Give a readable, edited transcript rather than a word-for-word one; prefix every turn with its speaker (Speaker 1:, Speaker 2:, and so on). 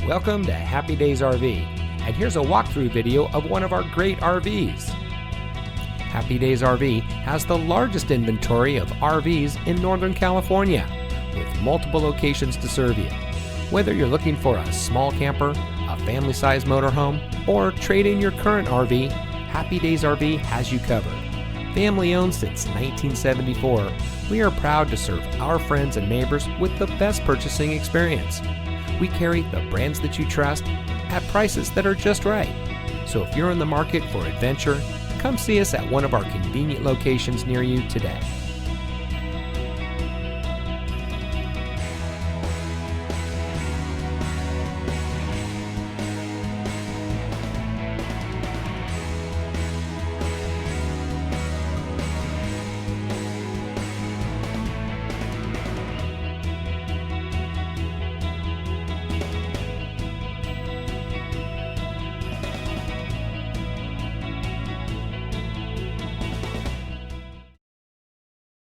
Speaker 1: Welcome to Happy Daze RV, and here's a walkthrough video of one of our great RVs. Happy Daze RV has the largest inventory of RVs in Northern California, with multiple locations to serve you. Whether you're looking for a small camper, a family-sized motorhome, or trade in your current RV, Happy Daze RV has you covered. Family owned since 1974, we are proud to serve our friends and neighbors with the best purchasing experience. We carry the brands that you trust at prices that are just right. So if you're in the market for adventure, come see us at one of our convenient locations near you today.